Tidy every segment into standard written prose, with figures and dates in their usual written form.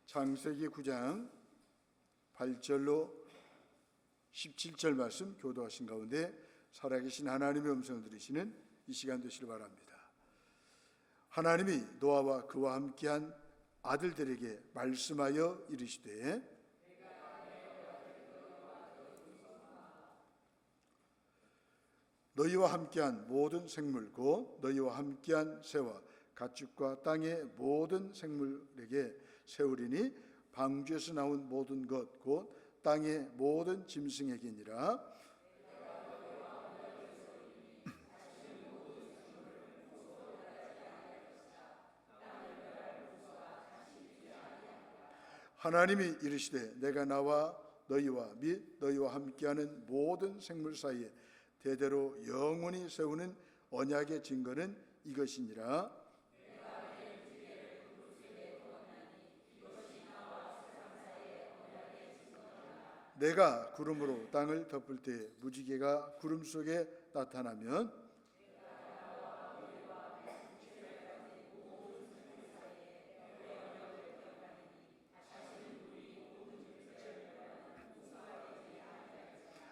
창세기 9장 8절로 17절 말씀 교도하신 가운데 살아계신 하나님의 음성을 들으시는 이 시간 되시길 바랍니다. 하나님이 노아와 그와 함께한 아들들에게 말씀하여 이르시되 너희와 함께한 모든 생물 곧 너희와 함께한 새와 가축과 땅의 모든 생물에게 세우리니 방주에서 나온 모든 것 곧 땅의 모든 짐승에게니라. 하나님이 이르시되 내가 나와 너희와 및 너희와 함께하는 모든 생물 사이에 대대로 영원히 세우는 언약의 증거는 이것이니라. 내가 구름으로 땅을 덮을 때 무지개가 구름 속에 나타나면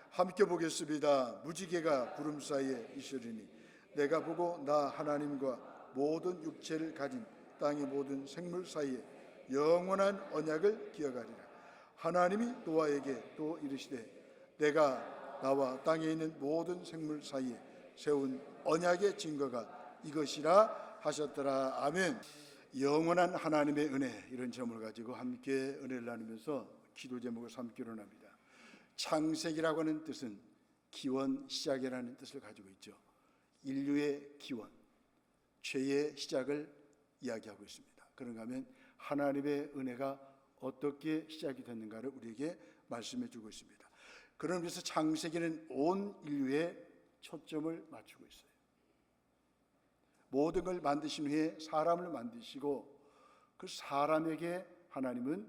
함께 보겠습니다. 무지개가 구름 사이에 있으리니 내가 보고 나 하나님과 모든 육체를 가진 땅의 모든 생물 사이에 영원한 언약을 기억하리라. 하나님이 노아에게 또 이르시되 내가 나와 땅에 있는 모든 생물 사이에 세운 언약의 증거가 이것이라 하셨더라. 아멘. 영원한 하나님의 은혜, 이런 점을 가지고 함께 은혜를 나누면서 기도 제목을 삼기로 합니다. 창세기라고 하는 뜻은 기원, 시작이라는 뜻을 가지고 있죠. 인류의 기원, 죄의 시작을 이야기하고 있습니다. 그런가 하면 하나님의 은혜가 어떻게 시작이 됐는가를 우리에게 말씀해 주고 있습니다. 그런 의미에서 창세기는 온 인류에 초점을 맞추고 있어요. 모든 걸 만드신 후에 사람을 만드시고 그 사람에게 하나님은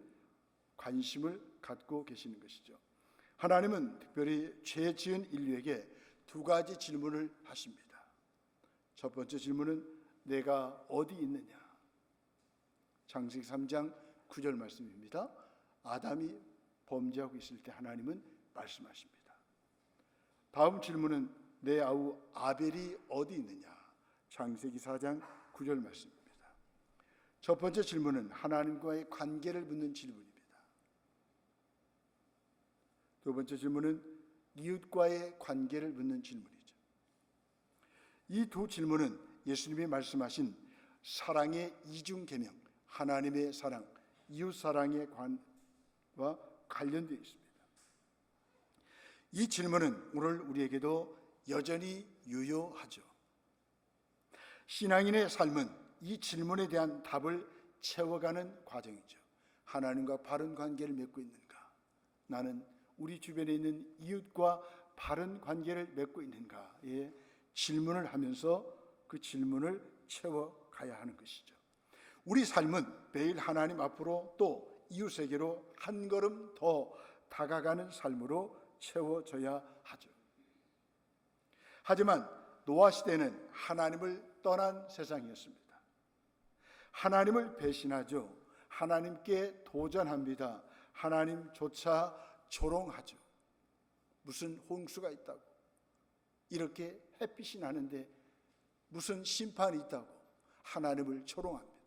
관심을 갖고 계시는 것이죠. 하나님은 특별히 죄 지은 인류에게 두 가지 질문을 하십니다. 첫 번째 질문은 내가 어디 있느냐? 창세기 3장 9절 말씀입니다. 아담이 범죄하고 있을 때 하나님은 말씀하십니다. 다음 질문은 내 아우 아벨이 어디 있느냐? 창세기 4장 9절 말씀입니다. 첫 번째 질문은 하나님과의 관계를 묻는 질문입니다. 두 번째 질문은 이웃과의 관계를 묻는 질문이죠. 이 두 질문은 예수님이 말씀하신 사랑의 이중 계명, 하나님의 사랑, 이웃 사랑의 관과 관련되어 있습니다. 이 질문은 오늘 우리에게도 여전히 유효하죠. 신앙인의 삶은 이 질문에 대한 답을 채워가는 과정이죠. 하나님과 바른 관계를 맺고 있는가? 나는 우리 주변에 있는 이웃과 바른 관계를 맺고 있는가에 질문을 하면서 그 질문을 채워가야 하는 것이죠. 우리 삶은 매일 하나님 앞으로 또 이웃에게로 한 걸음 더 다가가는 삶으로 채워져야 하죠. 하지만 노아 시대는 하나님을 떠난 세상이었습니다. 하나님을 배신하죠. 하나님께 도전합니다. 하나님조차 조롱하죠. 무슨 홍수가 있다고, 이렇게 햇빛이 나는데 무슨 심판이 있다고 하나님을 조롱합니다.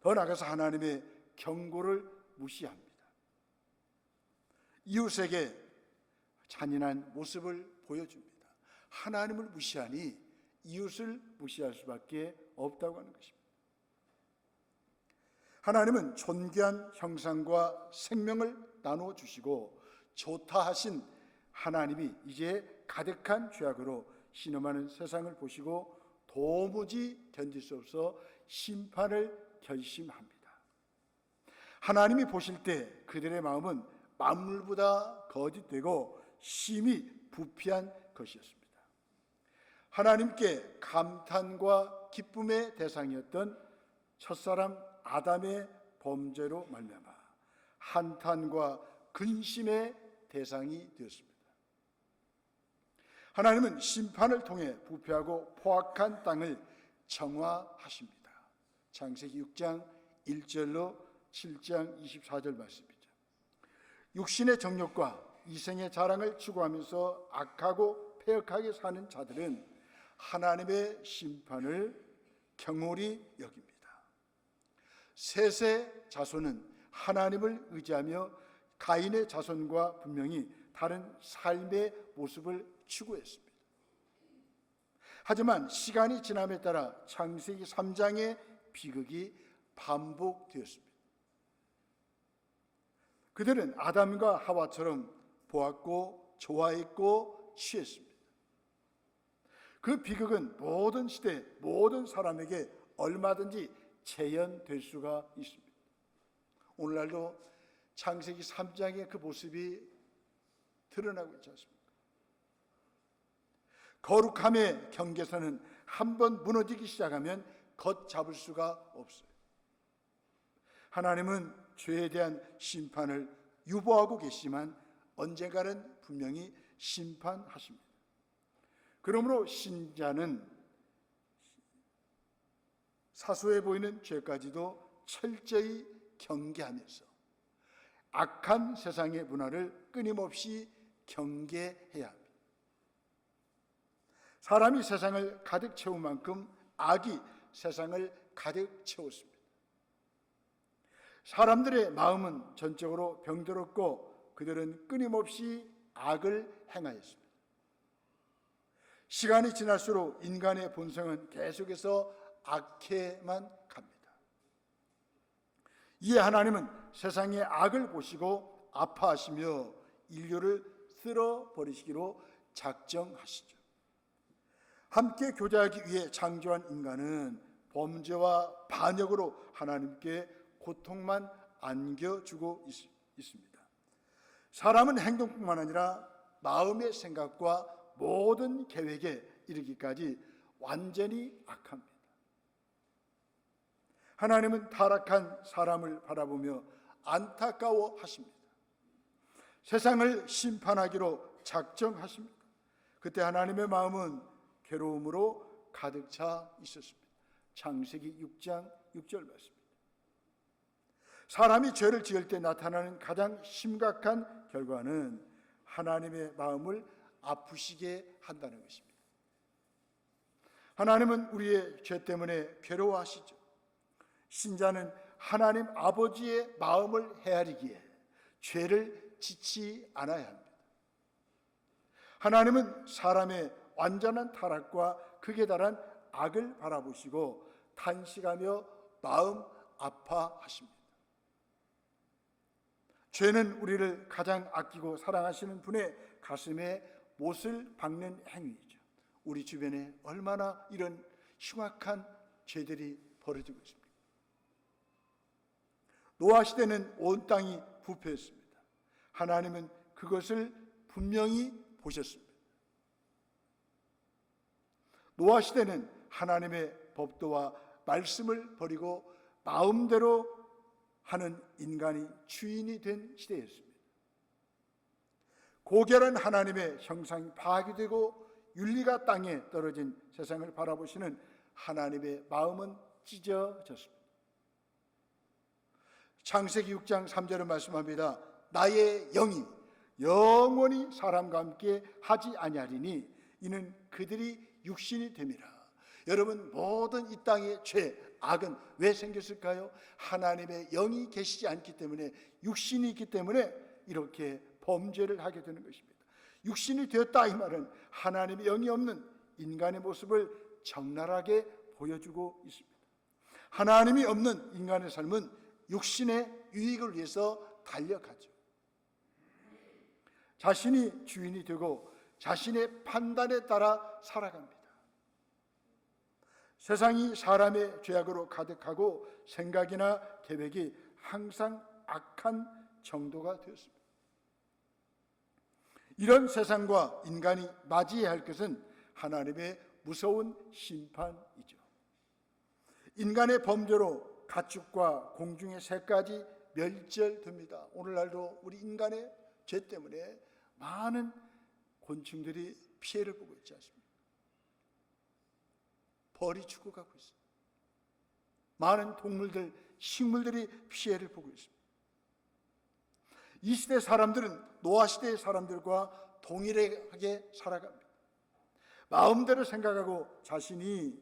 더 나아가서 하나님의 경고를 무시합니다. 이웃에게 잔인한 모습을 보여줍니다. 하나님을 무시하니 이웃을 무시할 수밖에 없다고 하는 것입니다. 하나님은 존귀한 형상과 생명을 나눠주시고 좋다 하신 하나님이 이제 가득한 죄악으로 신음하는 세상을 보시고 도무지 견딜 수 없어 심판을 결심합니다. 하나님이 보실 때 그들의 마음은 만물보다 거짓되고 심히 부패한 것이었습니다. 하나님께 감탄과 기쁨의 대상이었던 첫사람 아담의 범죄로 말미암아 한탄과 근심의 대상이 되었습니다. 하나님은 심판을 통해 부패하고 포악한 땅을 정화하십니다. 창세기 6장 1절로 7장 24절 말씀이죠. 육신의 정욕과 이생의 자랑을 추구하면서 악하고 패역하게 사는 자들은 하나님의 심판을 경홀히 여깁니다. 셋의 자손은 하나님을 의지하며 가인의 자손과 분명히 다른 삶의 모습을 추구했습니다. 하지만 시간이 지남에 따라 창세기 3장의 비극이 반복되었습니다. 그들은 아담과 하와처럼 보았고 좋아했고 취했습니다. 그 비극은 모든 시대 모든 사람에게 얼마든지 재현될 수가 있습니다. 오늘날도 창세기 3장의 그 모습이 드러나고 있지 않습니까? 거룩함의 경계선은 한번 무너지기 시작하면 걷잡을 수가 없어요. 하나님은 죄에 대한 심판을 유보하고 계시지만 언젠가는 분명히 심판하십니다. 그러므로 신자는 사소해 보이는 죄까지도 철저히 경계하면서 악한 세상의 문화를 끊임없이 경계해야 합니다. 사람이 세상을 가득 채운 만큼 악이 세상을 가득 채웠습니다. 사람들의 마음은 전적으로 병들었고 그들은 끊임없이 악을 행하였습니다. 시간이 지날수록 인간의 본성은 계속해서 악해만 갑니다. 이에 하나님은 세상의 악을 보시고 아파하시며 인류를 쓸어버리시기로 작정하시죠. 함께 교제하기 위해 창조한 인간은 범죄와 반역으로 하나님께 고통만 안겨주고 있습니다. 사람은 행동뿐만 아니라 마음의 생각과 모든 계획에 이르기까지 완전히 악합니다. 하나님은 타락한 사람을 바라보며 안타까워 하십니다. 세상을 심판하기로 작정하십니다. 그때 하나님의 마음은 괴로움으로 가득 차 있었습니다. 창세기 6장 6절 말씀입니다. 사람이 죄를 지을 때 나타나는 가장 심각한 결과는 하나님의 마음을 아프시게 한다는 것입니다. 하나님은 우리의 죄 때문에 괴로워하시죠. 신자는 하나님 아버지의 마음을 헤아리기에 죄를 짓지 않아야 합니다. 하나님은 사람의 완전한 타락과 극에 달한 악을 바라보시고 탄식하며 마음 아파하십니다. 죄는 우리를 가장 아끼고 사랑하시는 분의 가슴에 못을 박는 행위이죠. 우리 주변에 얼마나 이런 흉악한 죄들이 벌어지고 있습니다. 노아 시대는 온 땅이 부패했습니다. 하나님은 그것을 분명히 보셨습니다. 노아 시대는 하나님의 법도와 말씀을 버리고 마음대로 하는 인간이 주인이 된 시대였습니다. 고결한 하나님의 형상이 파괴되고 윤리가 땅에 떨어진 세상을 바라보시는 하나님의 마음은 찢어졌습니다. 창세기 6장 3절은 말씀합니다. 나의 영이 영원히 사람과 함께 하지 아니하리니 이는 그들이 육신이 됨이라. 여러분, 모든 이 땅의 죄, 악은 왜 생겼을까요? 하나님의 영이 계시지 않기 때문에, 육신이 있기 때문에 이렇게 범죄를 하게 되는 것입니다. 육신이 되었다 이 말은 하나님의 영이 없는 인간의 모습을 적나라하게 보여주고 있습니다. 하나님이 없는 인간의 삶은 육신의 유익을 위해서 달려가죠. 자신이 주인이 되고 자신의 판단에 따라 살아갑니다. 세상이 사람의 죄악으로 가득하고 생각이나 계획이 항상 악한 정도가 되었습니다. 이런 세상과 인간이 맞이해야 할 것은 하나님의 무서운 심판이죠. 인간의 범죄로 가축과 공중의 새까지 멸절됩니다. 오늘날도 우리 인간의 죄 때문에 많은 곤충들이 피해를 보고 있지 않습니까? 벌이 죽어가고 있습니다. 많은 동물들, 식물들이 피해를 보고 있습니다. 이 시대 사람들은 노아 시대의 사람들과 동일하게 살아갑니다. 마음대로 생각하고 자신이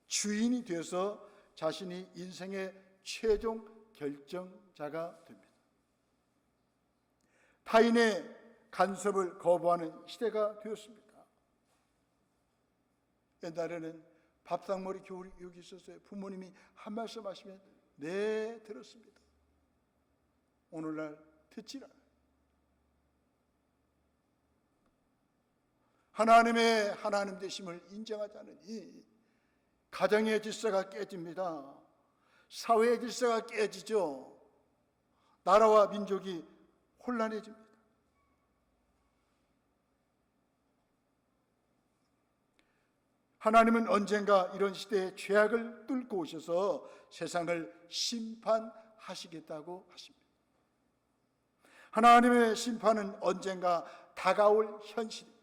주인이 되어서 자신이 인생의 최종 결정자가 됩니다. 타인의 간섭을 거부하는 시대가 되었습니다. 옛날에는 밥상머리 교육이 있었어요. 부모님이 한 말씀 하시면 네, 들었습니다. 오늘날 듣질 않아요. 하나님의 하나님 되심을 인정하지 않으니 가정의 질서가 깨집니다. 사회의 질서가 깨지죠. 나라와 민족이 혼란해집니다. 하나님은 언젠가 이런 시대의 죄악을 뚫고 오셔서 세상을 심판하시겠다고 하십니다. 하나님의 심판은 언젠가 다가올 현실입니다.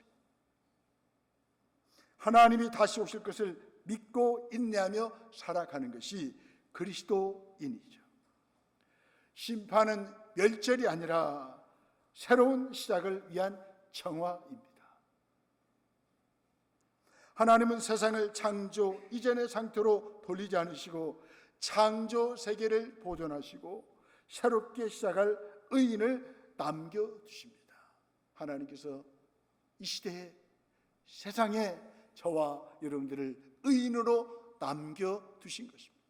하나님이 다시 오실 것을 믿고 인내하며 살아가는 것이 그리스도인이죠. 심판은 멸절이 아니라 새로운 시작을 위한 정화입니다. 하나님은 세상을 창조 이전의 상태로 돌리지 않으시고 창조 세계를 보존하시고 새롭게 시작할 의인을 남겨두십니다. 하나님께서 이 시대에 세상에 저와 여러분들을 의인으로 남겨두신 것입니다.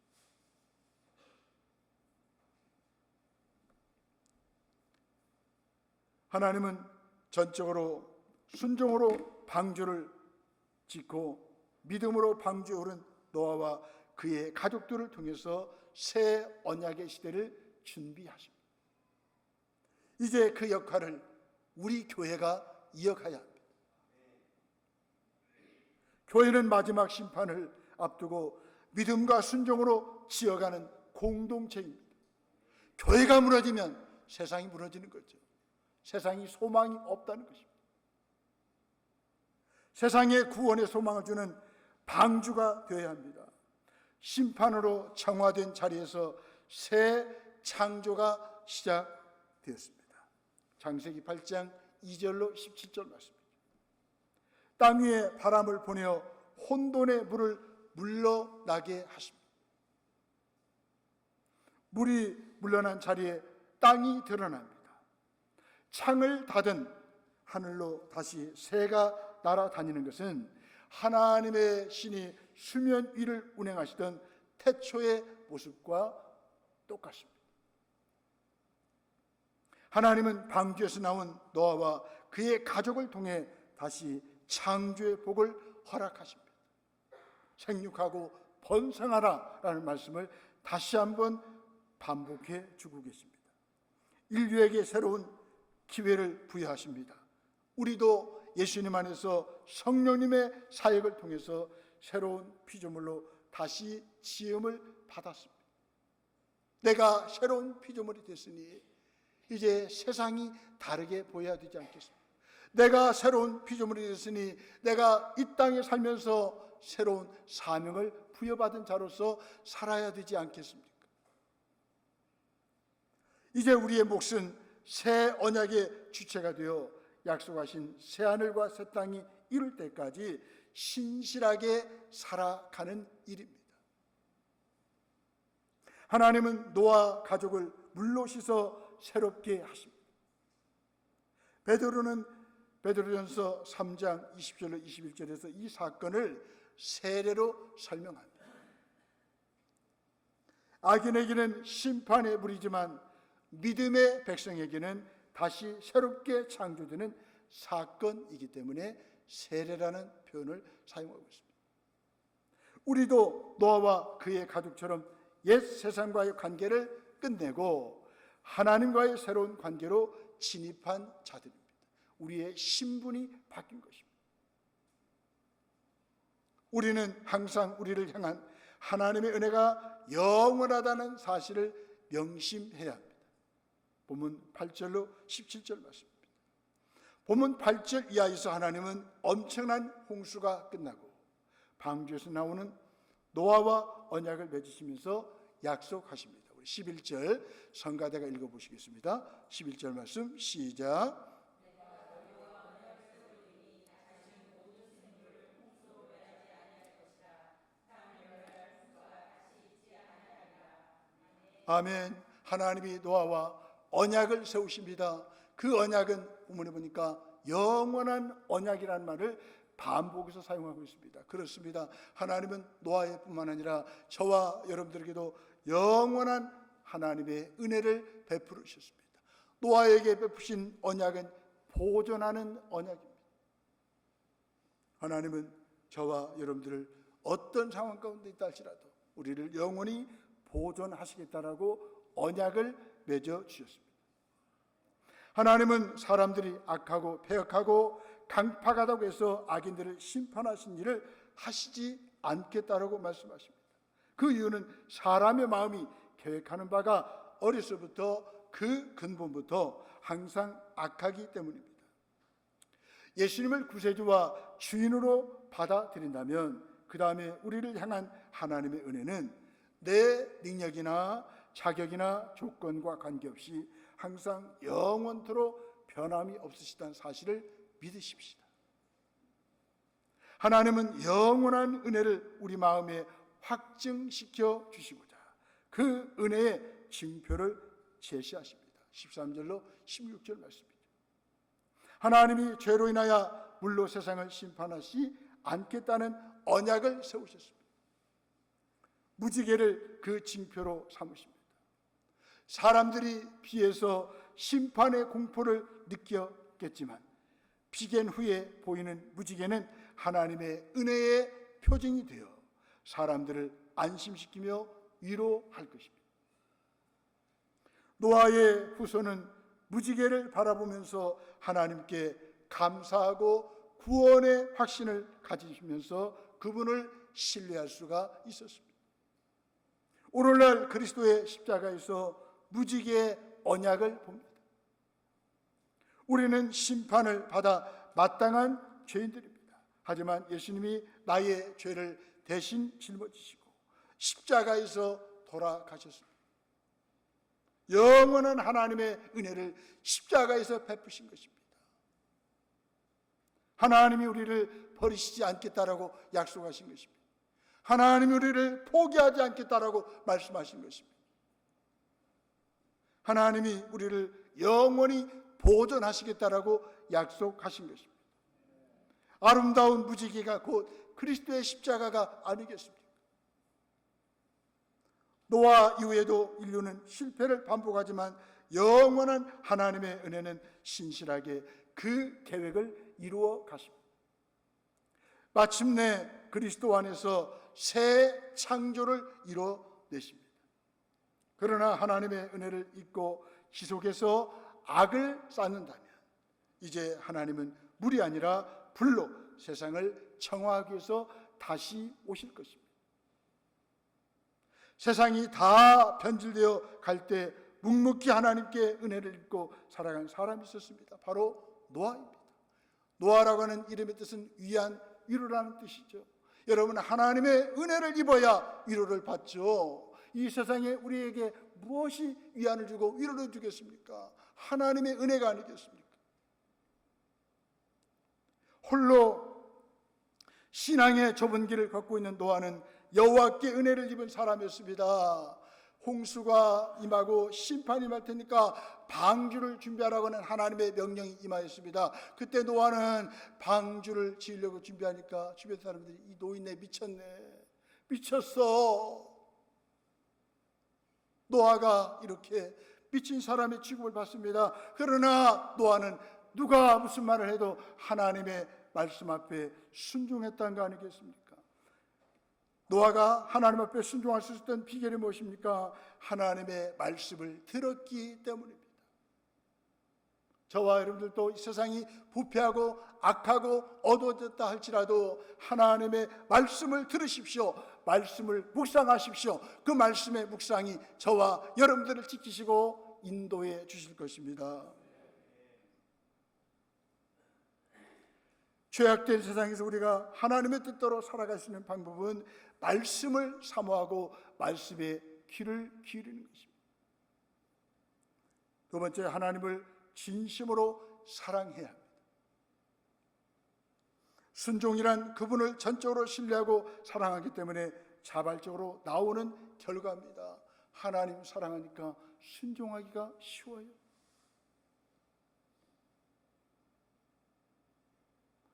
하나님은 전적으로 순종으로 방주를 짓고 믿음으로 방주에 오른 노아와 그의 가족들을 통해서 새 언약의 시대를 준비하십니다. 이제 그 역할을 우리 교회가 이어가야 합니다. 교회는 마지막 심판을 앞두고 믿음과 순종으로 지어가는 공동체입니다. 교회가 무너지면 세상이 무너지는 거죠. 세상이 소망이 없다는 것입니다. 세상에 구원의 소망을 주는 방주가 되어야 합니다. 심판으로 정화된 자리에서 새 창조가 시작되었습니다. 창세기 8장 2절로 17절 말씀입니다. 땅 위에 바람을 보내어 혼돈의 물을 물러나게 하십니다. 물이 물러난 자리에 땅이 드러납니다. 창을 닫은 하늘로 다시 새가 날아다니는 것은 하나님의 신이 수면 위를 운행하시던 태초의 모습과 똑같습니다. 하나님은 방주에서 나온 노아와 그의 가족을 통해 다시 창조의 복을 허락하십니다. 생육하고 번성하라라는 말씀을 다시 한번 반복해 주고 계십니다. 인류에게 새로운 기회를 부여하십니다. 우리도 예수님 안에서 성령님의 사역을 통해서 새로운 피조물로 다시 지음을 받았습니다. 내가 새로운 피조물이 됐으니 이제 세상이 다르게 보여야 되지 않겠습니까? 내가 새로운 피조물이 됐으니 내가 이 땅에 살면서 새로운 사명을 부여받은 자로서 살아야 되지 않겠습니까? 이제 우리의 몫은 새 언약의 주체가 되어 약속하신 새 하늘과 새 땅이 이룰 때까지 신실하게 살아가는 일입니다. 하나님은 노아 가족을 물로 씻어 새롭게 하십니다. 베드로전서 3장 20절로 21절에서 이 사건을 세례로 설명합니다. 악인에게는 심판의 물이지만 믿음의 백성에게는 다시 새롭게 창조되는 사건이기 때문에 세례라는 표현을 사용하고 있습니다. 우리도 노아와 그의 가족처럼 옛 세상과의 관계를 끝내고 하나님과의 새로운 관계로 진입한 자들입니다. 우리의 신분이 바뀐 것입니다. 우리는 항상 우리를 향한 하나님의 은혜가 영원하다는 사실을 명심해야 합니다. 본문 8절로 17절 말씀입니다. 본문 8절 이하에서 하나님은 엄청난 홍수가 끝나고 방주에서 나오는 노아와 언약을 맺으시면서 약속하십니다. 우리 11절 성가대가 읽어보시겠습니다. 11절 말씀 시작. 아멘. 하나님이 노아와 언약을 세우십니다. 그 언약은 본문에 보니까 영원한 언약이라는 말을 반복해서 사용하고 있습니다. 그렇습니다. 하나님은 노아의 뿐만 아니라 저와 여러분들에게도 영원한 하나님의 은혜를 베풀으셨습니다. 노아에게 베푸신 언약은 보존하는 언약입니다. 하나님은 저와 여러분들을 어떤 상황 가운데 있다 할지라도 우리를 영원히 보존하시겠다라고 언약을 맺어 주셨습니다. 하나님은 사람들이 악하고 패역하고 강팍하다고 해서 악인들을 심판하신 일을 하시지 않겠다라고 말씀하십니다. 그 이유는 사람의 마음이 계획하는 바가 어려서부터 그 근본부터 항상 악하기 때문입니다. 예수님을 구세주와 주인으로 받아들인다면 그 다음에 우리를 향한 하나님의 은혜는 내 능력이나 자격이나 조건과 관계없이 항상 영원토록 변함이 없으시다는 사실을 믿으십시다. 하나님은 영원한 은혜를 우리 마음에 확증시켜 주시고자 그 은혜의 징표를 제시하십니다. 13절로 16절 말씀이죠. 하나님이 죄로 인하여 물로 세상을 심판하시 않겠다는 언약을 세우셨습니다. 무지개를 그 징표로 삼으십니다. 사람들이 비에서 심판의 공포를 느꼈겠지만 비견 후에 보이는 무지개는 하나님의 은혜의 표징이 되어 사람들을 안심시키며 위로할 것입니다. 노아의 후손은 무지개를 바라보면서 하나님께 감사하고 구원의 확신을 가지시면서 그분을 신뢰할 수가 있었습니다. 오늘날 그리스도의 십자가에서 무지개의 언약을 봅니다. 우리는 심판을 받아 마땅한 죄인들입니다. 하지만 예수님이 나의 죄를 대신 짊어지시고 십자가에서 돌아가셨습니다. 영원한 하나님의 은혜를 십자가에서 베푸신 것입니다. 하나님이 우리를 버리시지 않겠다라고 약속하신 것입니다. 하나님이 우리를 포기하지 않겠다라고 말씀하신 것입니다. 하나님이 우리를 영원히 보존하시겠다라고 약속하신 것입니다. 아름다운 무지개가 곧 그리스도의 십자가가 아니겠습니까? 노아 이후에도 인류는 실패를 반복하지만 영원한 하나님의 은혜는 신실하게 그 계획을 이루어 가십니다. 마침내 그리스도 안에서 새 창조를 이뤄내십니다. 그러나 하나님의 은혜를 잊고 지속해서 악을 쌓는다면 이제 하나님은 물이 아니라 불로 세상을 청하기 위해서 다시 오실 것입니다. 세상이 다 변질되어 갈 때 묵묵히 하나님께 은혜를 입고 살아간 사람이 있었습니다. 바로 노아입니다. 노아라고 하는 이름의 뜻은 위안, 위로라는 뜻이죠. 여러분, 하나님의 은혜를 입어야 위로를 받죠. 이 세상에 우리에게 무엇이 위안을 주고 위로를 주겠습니까? 하나님의 은혜가 아니겠습니까? 홀로 신앙의 좁은 길을 걷고 있는 노아는 여호와께 은혜를 입은 사람이었습니다. 홍수가 임하고 심판이 임할 테니까 방주를 준비하라고 하는 하나님의 명령이 임하였습니다. 그때 노아는 방주를 지으려고 준비하니까 주변 사람들이 이 노인네 미쳤네, 미쳤어. 노아가 이렇게 미친 사람의 취급을 받습니다. 그러나 노아는 누가 무슨 말을 해도 하나님의 말씀 앞에 순종했다는 거 아니겠습니까? 노아가 하나님 앞에 순종할 수 있었던 비결이 무엇입니까? 하나님의 말씀을 들었기 때문입니다. 저와 여러분들도 이 세상이 부패하고 악하고 어두워졌다 할지라도 하나님의 말씀을 들으십시오. 말씀을 묵상하십시오. 그 말씀의 묵상이 저와 여러분들을 지키시고 인도해 주실 것입니다. 죄악된 세상에서 우리가 하나님의 뜻대로 살아갈 수 있는 방법은 말씀을 사모하고 말씀에 귀를 기울이는 것입니다. 두 번째, 하나님을 진심으로 사랑해야 합니다. 순종이란 그분을 전적으로 신뢰하고 사랑하기 때문에 자발적으로 나오는 결과입니다. 하나님 사랑하니까 순종하기가 쉬워요.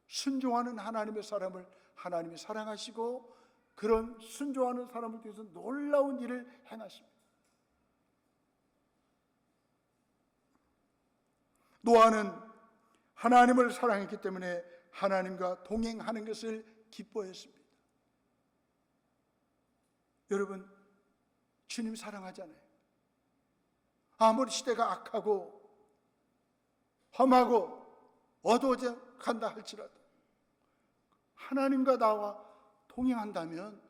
순종하는 하나님의 사람을 하나님이 사랑하시고 그런 순종하는 사람을 통해서 놀라운 일을 행하십니다. 노아는 하나님을 사랑했기 때문에 하나님과 동행하는 것을 기뻐했습니다. 여러분, 주님 사랑하잖아요. 아무리 시대가 악하고 험하고 어두워져 간다 할지라도 하나님과 나와 동행한다면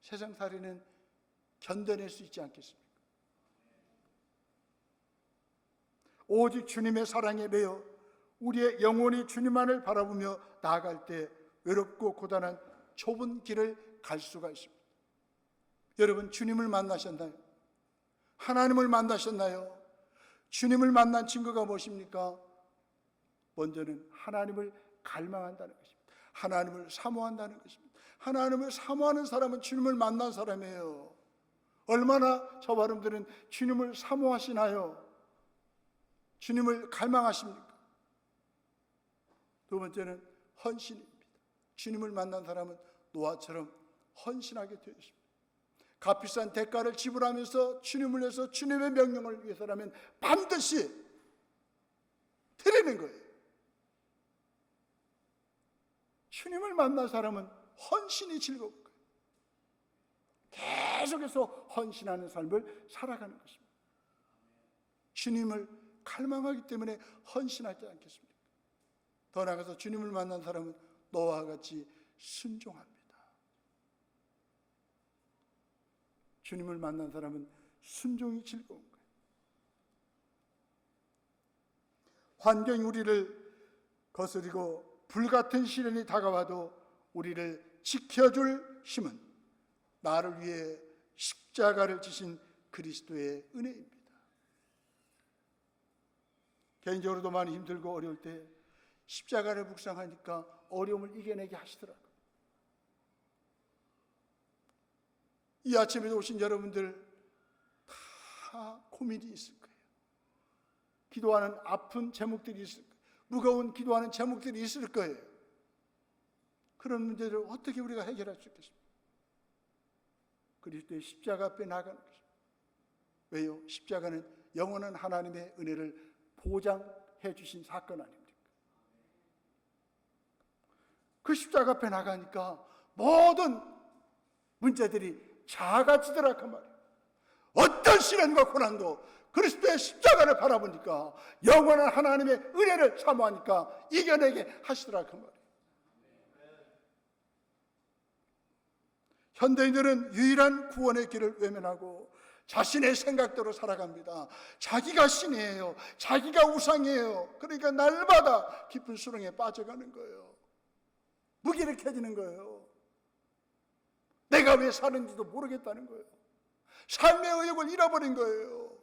세상살이는 견뎌낼 수 있지 않겠습니까? 오직 주님의 사랑에 매여 우리의 영혼이 주님만을 바라보며 나아갈 때 외롭고 고단한 좁은 길을 갈 수가 있습니다. 여러분, 주님을 만나셨나요? 하나님을 만나셨나요? 주님을 만난 증거가 무엇입니까? 먼저는 하나님을 갈망한다는 것입니다. 하나님을 사모한다는 것입니다. 하나님을 사모하는 사람은 주님을 만난 사람이에요. 얼마나 저와 여러분들은 주님을 사모하시나요? 주님을 갈망하십니까? 두 번째는 헌신입니다. 주님을 만난 사람은 노아처럼 헌신하게 되어 있습니다. 값비싼 대가를 지불하면서 주님을 위해서 주님의 명령을 위해서라면 반드시 드리는 거예요. 주님을 만난 사람은 헌신이 즐거운 거예요. 계속해서 헌신하는 삶을 살아가는 것입니다. 주님을 갈망하기 때문에 헌신하지 않겠습니까? 더 나아가서 주님을 만난 사람은 노아와 같이 순종합니다. 주님을 만난 사람은 순종이 즐거운 거예요. 환경이 우리를 거스리고 불같은 시련이 다가와도 우리를 지켜줄 힘은 나를 위해 십자가를 지신 그리스도의 은혜입니다. 개인적으로도 많이 힘들고 어려울 때 십자가를 묵상하니까 어려움을 이겨내게 하시더라고요. 이 아침에도 오신 여러분들 다 고민이 있을 거예요. 기도하는 아픈 제목들이 있을 거예요. 무거운 기도하는 제목들이 있을 거예요. 그런 문제를 어떻게 우리가 해결할 수 있겠습니까? 그리스도의 십자가 앞에 나가는 것입니다. 왜요? 십자가는 영원한 하나님의 은혜를 보장해 주신 사건 아닙니까? 그 십자가 앞에 나가니까 모든 문제들이 작아지더라 그 말이에요. 어떤 시련과 고난도 그리스도의 십자가를 바라보니까 영원한 하나님의 은혜를 사모하니까 이겨내게 하시더라 그 말이에요. 현대인들은 유일한 구원의 길을 외면하고 자신의 생각대로 살아갑니다. 자기가 신이에요. 자기가 우상이에요. 그러니까 날마다 깊은 수렁에 빠져가는 거예요. 무기력해지는 거예요. 내가 왜 사는지도 모르겠다는 거예요. 삶의 의욕을 잃어버린 거예요.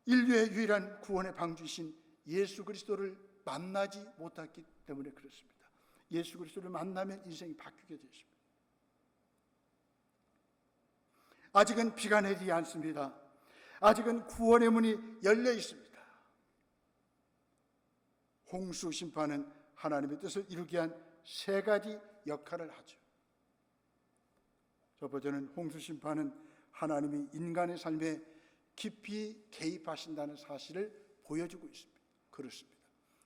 인류의 유일한 구원의 방주이신 예수 그리스도를 만나지 못했기 때문에 그렇습니다. 예수 그리스도를 만나면 인생이 바뀌게 되십니다. 아직은 비가 내리지 않습니다. 아직은 구원의 문이 열려 있습니다. 홍수 심판은 하나님의 뜻을 이루게 한 세 가지 역할을 하죠. 첫 번째는 홍수 심판은 하나님이 인간의 삶에 깊이 개입하신다는 사실을 보여주고 있습니다. 그렇습니다.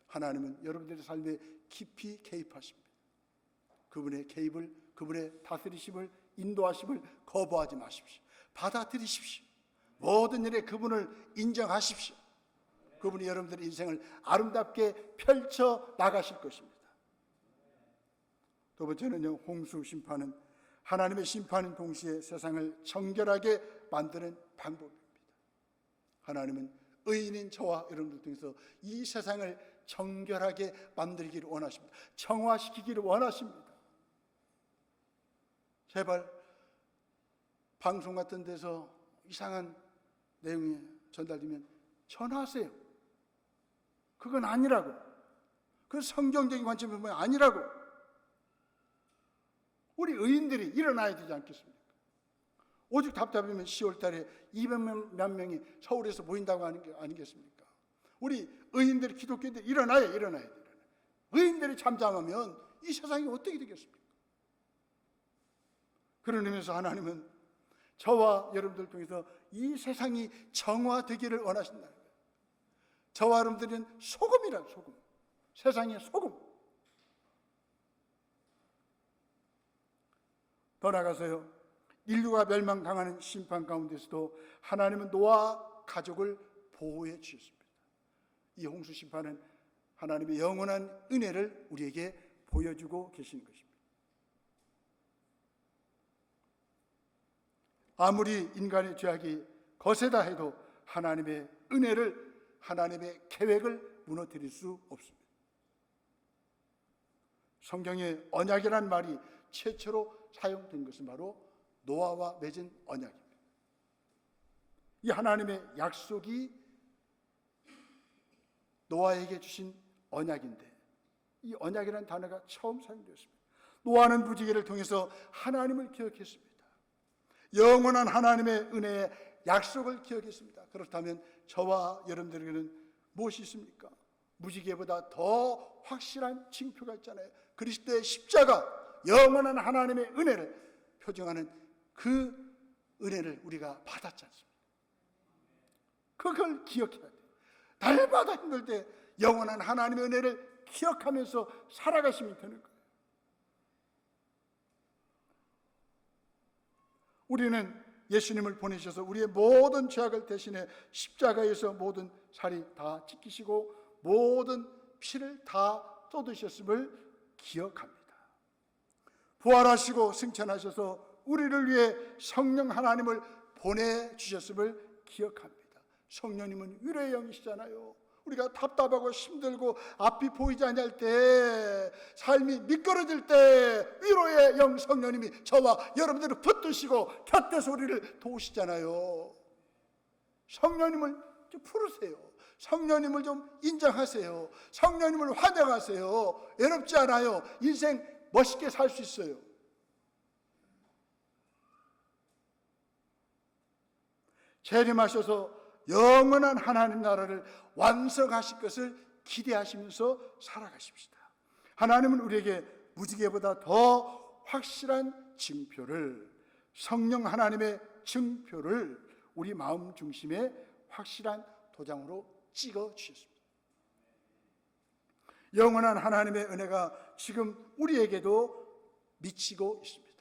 하나님은 여러분들의 삶에 깊이 개입하십니다. 그분의 개입을, 그분의 다스리심을, 인도하심을 거부하지 마십시오. 받아들이십시오. 모든 일에 그분을 인정하십시오. 그분이 여러분들의 인생을 아름답게 펼쳐 나가실 것입니다. 두 번째는요, 홍수 심판은 하나님의 심판은 동시에 세상을 정결하게 만드는 방법입니다. 하나님은 의인인 저와 여러분들 통해서 이 세상을 정결하게 만들기를 원하십니다. 정화시키기를 원하십니다. 제발 방송 같은 데서 이상한 내용이 전달되면 전화하세요. 그건 아니라고. 그 성경적인 관점을 보면 아니라고. 우리 의인들이 일어나야 되지 않겠습니까? 오죽 답답하면 10월 달에 200몇 명이 서울에서 모인다고 하는 게 아니겠습니까? 우리 의인들이, 기독교인들이 일어나야 돼요. 의인들이 잠잠하면 이 세상이 어떻게 되겠습니까? 그런 의미에서 하나님은 저와 여러분들 통해서 이 세상이 정화되기를 원하신다는 거예요. 저와 여러분들은 소금이란 소금. 세상의 소금. 더 나아가서요, 인류가 멸망당하는 심판 가운데서도 하나님은 노아 가족을 보호해 주셨습니다. 이 홍수 심판은 하나님의 영원한 은혜를 우리에게 보여주고 계시는 것입니다. 아무리 인간의 죄악이 거세다 해도 하나님의 은혜를, 하나님의 계획을 무너뜨릴 수 없습니다. 성경에 언약이라는 말이 최초로 사용된 것은 바로 노아와 맺은 언약입니다. 이 하나님의 약속이 노아에게 주신 언약인데, 이 언약이라는 단어가 처음 사용되었습니다. 노아는 무지개를 통해서 하나님을 기억했습니다. 영원한 하나님의 은혜의 약속을 기억했습니다. 그렇다면 저와 여러분들에게는 무엇이 있습니까? 무지개보다 더 확실한 징표가 있잖아요. 그리스도의 십자가, 영원한 하나님의 은혜를 표정하는 그 은혜를 우리가 받았지 않습니까? 그걸 기억해야 돼요. 날마다 힘들 때 영원한 하나님의 은혜를 기억하면서 살아가시면 되는 거예요. 우리는 예수님을 보내셔서 우리의 모든 죄악을 대신해 십자가에서 모든 살이 다 찢기시고 모든 피를 다 쏟으셨음을 기억합니다. 부활하시고 승천하셔서 우리를 위해 성령 하나님을 보내주셨음을 기억합니다. 성령님은 위로의 영이시잖아요. 우리가 답답하고 힘들고 앞이 보이지 않을 때, 삶이 미끄러질 때 위로의 영 성령님이 저와 여러분들을 붙드시고 곁에서 우리를 도우시잖아요. 성령님을 좀 부르세요. 성령님을 좀 인정하세요. 성령님을 환영하세요. 외롭지 않아요. 인생 멋있게 살 수 있어요. 재림하셔서 영원한 하나님 나라를 완성하실 것을 기대하시면서 살아가십시다. 하나님은 우리에게 무지개보다 더 확실한 징표를, 성령 하나님의 증표를 우리 마음 중심에 확실한 도장으로 찍어 주셨습니다. 영원한 하나님의 은혜가 지금 우리에게도 미치고 있습니다.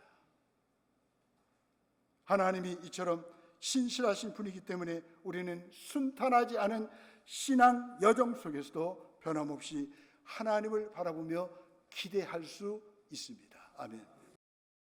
하나님이 이처럼 신실하신 분이기 때문에 우리는 순탄하지 않은 신앙 여정 속에서도 변함없이 하나님을 바라보며 기대할 수 있습니다. 아멘.